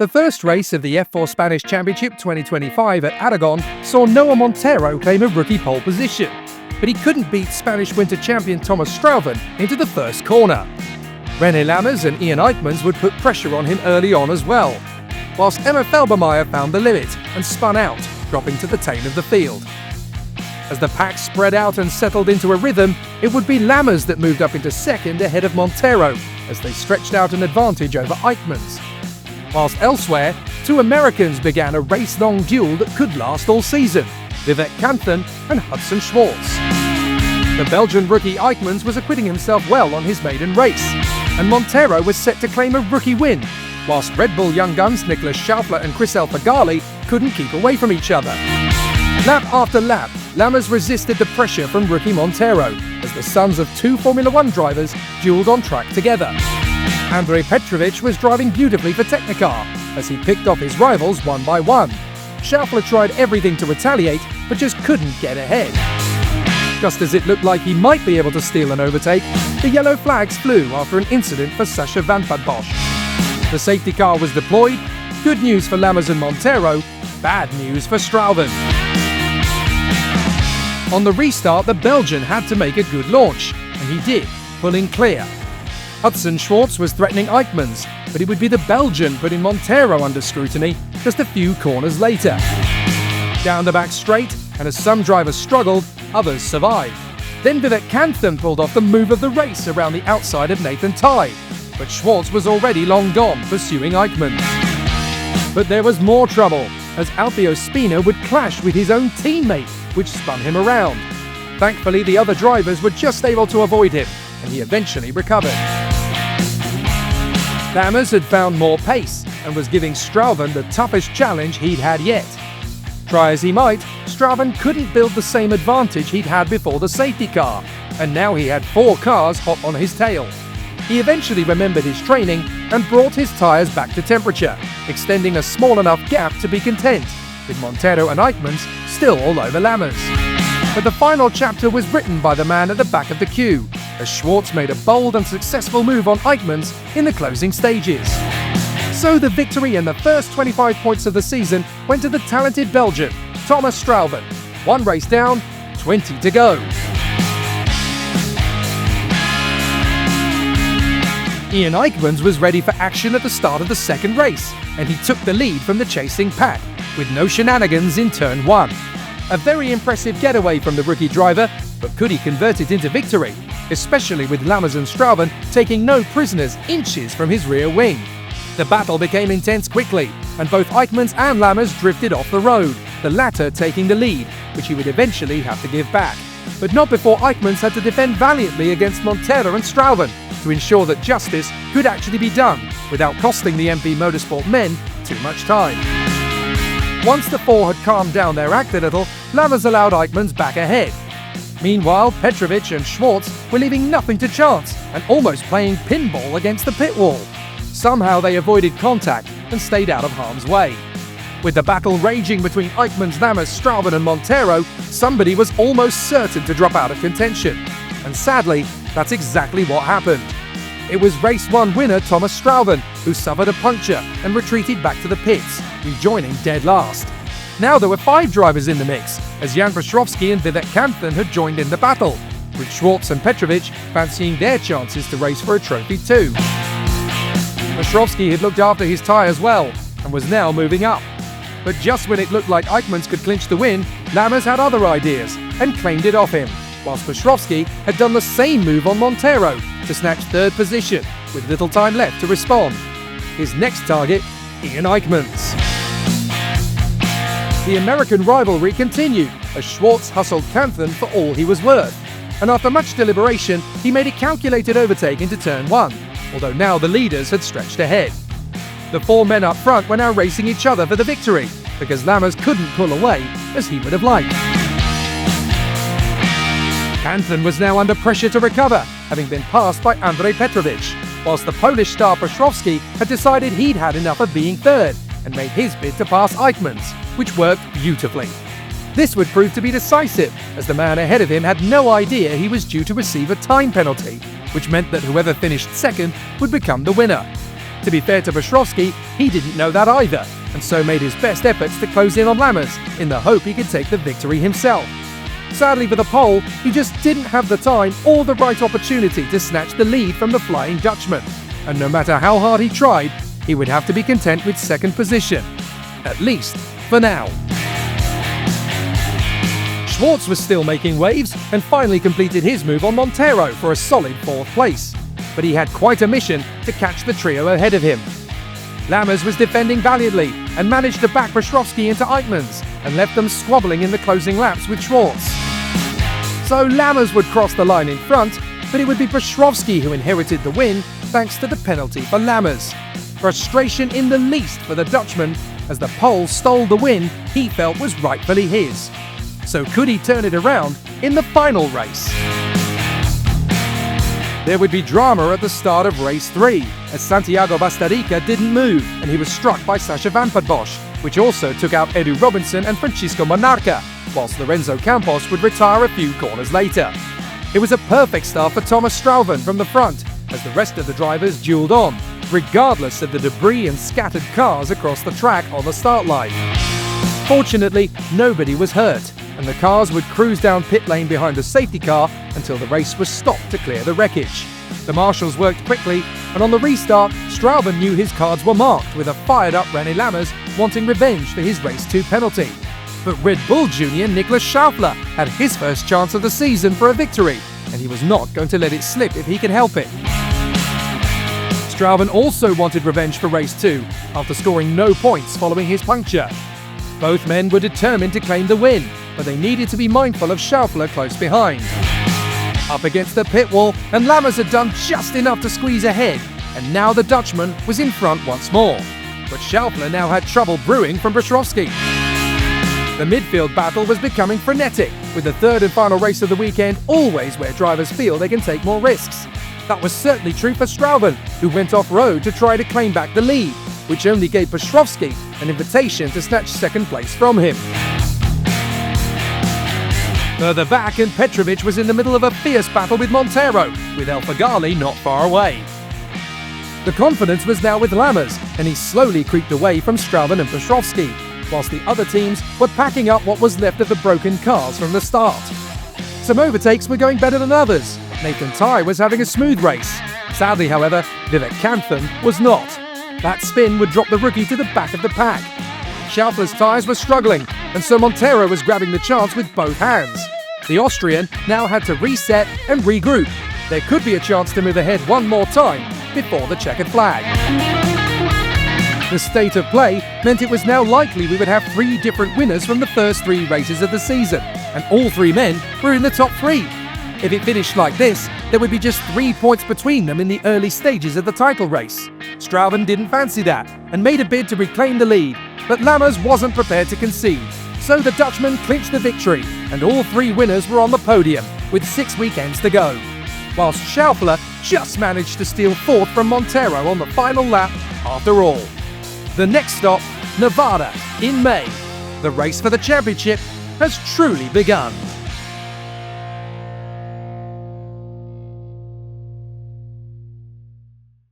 The first race of the F4 Spanish Championship 2025 at Aragon saw Noah Monteiro claim a rookie pole position, but he couldn't beat Spanish winter champion Thomas Strauven into the first corner. René Lammers and Ean Eyckmans would put pressure on him early on as well, whilst Emma Felbermayr found the limit and spun out, dropping to the tail of the field. As the pack spread out and settled into a rhythm, it would be Lammers that moved up into second ahead of Monteiro as they stretched out an advantage over Eyckmans. Whilst elsewhere, two Americans began a race-long duel that could last all season, Vivek Kanthan and Hudson Schwartz. The Belgian rookie Eyckmans was acquitting himself well on his maiden race, and Monteiro was set to claim a rookie win, whilst Red Bull young guns Nicolas Schaeffler and Chris Alfagali couldn't keep away from each other. Lap after lap, Lammers resisted the pressure from rookie Monteiro as the sons of two Formula One drivers duelled on track together. Andrej Petrovic was driving beautifully for Technicar as he picked off his rivals one by one. Schaeffler tried everything to retaliate but just couldn't get ahead. Just as it looked like he might be able to steal an overtake, the yellow flags flew after an incident for Sascha Van Bosch. The safety car was deployed. Good news for Lammers and Monteiro, bad news for Strauven. On the restart, the Belgian had to make a good launch, and he did, pulling clear. Hudson Schwartz was threatening Eyckmans, but it would be the Belgian putting Monteiro under scrutiny just a few corners later. Down the back straight, and as some drivers struggled, others survived. Then Vivek Kanthan pulled off the move of the race around the outside of Nathan Tighe, but Schwartz was already long gone, pursuing Eyckmans. But there was more trouble, as Alfio Spina would clash with his own teammate, which spun him around. Thankfully, the other drivers were just able to avoid him, and he eventually recovered. Lammers had found more pace and was giving Strauven the toughest challenge he'd had yet. Try as he might, Strauven couldn't build the same advantage he'd had before the safety car, and now he had four cars hot on his tail. He eventually remembered his training and brought his tyres back to temperature, extending a small enough gap to be content, with Monteiro and Eyckmans still all over Lammers. But the final chapter was written by the man at the back of the queue, as Schwartz made a bold and successful move on Eyckmans in the closing stages. So the victory and the first 25 points of the season went to the talented Belgian, Thomas Strauven. One race down, 20 to go. Ean Eyckmans was ready for action at the start of the second race, and he took the lead from the chasing pack, with no shenanigans in turn one. A very impressive getaway from the rookie driver, but could he convert it into victory, especially with Lammers and Strauven taking no prisoners inches from his rear wing? The battle became intense quickly, and both Eyckmans and Lammers drifted off the road, the latter taking the lead, which he would eventually have to give back. But not before Eyckmans had to defend valiantly against Monteiro and Strauven to ensure that justice could actually be done without costing the MP Motorsport men too much time. Once the four had calmed down their act a little, Lammers allowed Eyckmans back ahead. Meanwhile, Petrovic and Schwartz were leaving nothing to chance and almost playing pinball against the pit wall. Somehow they avoided contact and stayed out of harm's way. With the battle raging between Eyckmans, Lammers, Strauven and Monteiro, somebody was almost certain to drop out of contention. And sadly, that's exactly what happened. It was race one winner Thomas Strauven who suffered a puncture and retreated back to the pits, rejoining dead last. Now there were 5 drivers in the mix, as Jan Przyrowski and Vivek Kanthan had joined in the battle, with Schwartz and Petrovic fancying their chances to race for a trophy too. Przyrowski had looked after his tyres well and was now moving up. But just when it looked like Eyckmans could clinch the win, Lammers had other ideas and claimed it off him, whilst Przyrowski had done the same move on Monteiro to snatch third position with little time left to respond. His next target, Ean Eyckmans. The American rivalry continued as Schwartz hustled Kanthan for all he was worth, and after much deliberation, he made a calculated overtake into turn one, although now the leaders had stretched ahead. The 4 men up front were now racing each other for the victory, because Lammers couldn't pull away as he would have liked. Kanthan was now under pressure to recover, having been passed by Andrej Petrovic, whilst the Polish star Przyrowski had decided he'd had enough of being third and made his bid to pass Eyckmans, which worked beautifully. This would prove to be decisive, as the man ahead of him had no idea he was due to receive a time penalty, which meant that whoever finished second would become the winner. To be fair to Przyrowski, he didn't know that either, and so made his best efforts to close in on Lammers in the hope he could take the victory himself. Sadly for the pole, he just didn't have the time or the right opportunity to snatch the lead from the Flying Dutchman, and no matter how hard he tried, he would have to be content with second position, at least for now. Schwartz was still making waves and finally completed his move on Monteiro for a solid 4th place, but he had quite a mission to catch the trio ahead of him. Lammers was defending valiantly and managed to back Przyrowski into Eyckmans and left them squabbling in the closing laps with Schwartz. So Lammers would cross the line in front, but it would be Przyrowski who inherited the win thanks to the penalty for Lammers. Frustration in the least for the Dutchman, as the Pole stole the win he felt was rightfully his. So could he turn it around in the final race? There would be drama at the start of race 3, as Santiago Bastarica didn't move and he was struck by Sacha Van Bosch, which also took out Edu Robinson and Francisco Monarca, whilst Lorenzo Campos would retire a few corners later. It was a perfect start for Thomas Strauven from the front, as the rest of the drivers duelled on, regardless of the debris and scattered cars across the track on the start line. Fortunately, nobody was hurt, and the cars would cruise down pit lane behind the safety car until the race was stopped to clear the wreckage. The marshals worked quickly, and on the restart, Strauven knew his cards were marked, with a fired-up René Lammers wanting revenge for his race 2 penalty. But Red Bull junior Nicolas Schaeffler had his first chance of the season for a victory, and he was not going to let it slip if he could help it. Strauven also wanted revenge for race 2, after scoring no points following his puncture. Both men were determined to claim the win, but they needed to be mindful of Schaeffler close behind. Up against the pit wall, and Lammers had done just enough to squeeze ahead, and now the Dutchman was in front once more. But Schaeffler now had trouble brewing from Przyrowski. The midfield battle was becoming frenetic, with the third and final race of the weekend always where drivers feel they can take more risks. That was certainly true for Strauven, who went off-road to try to claim back the lead, which only gave Przyrowski an invitation to snatch second place from him. Further back, and Petrovic was in the middle of a fierce battle with Monteiro, with El Fagali not far away. The confidence was now with Lammers, and he slowly creeped away from Strauven and Przyrowski, whilst the other teams were packing up what was left of the broken cars from the start. Some overtakes were going better than others. Nathan Ty was having a smooth race. Sadly, however, Vivek Kantham was not. That spin would drop the rookie to the back of the pack. Schaeffler's tyres were struggling, and so Monteiro was grabbing the chance with both hands. The Austrian now had to reset and regroup. There could be a chance to move ahead one more time before the checkered flag. The state of play meant it was now likely we would have 3 different winners from the first 3 races of the season, and all 3 men were in the top 3. If it finished like this, there would be just 3 points between them in the early stages of the title race. Strauven didn't fancy that and made a bid to reclaim the lead, but Lammers wasn't prepared to concede. So the Dutchman clinched the victory, and all 3 winners were on the podium, with 6 weekends to go. Whilst Schaeffler just managed to steal 4th from Monteiro on the final lap after all. The next stop, Nevada, in May. The race for the championship has truly begun.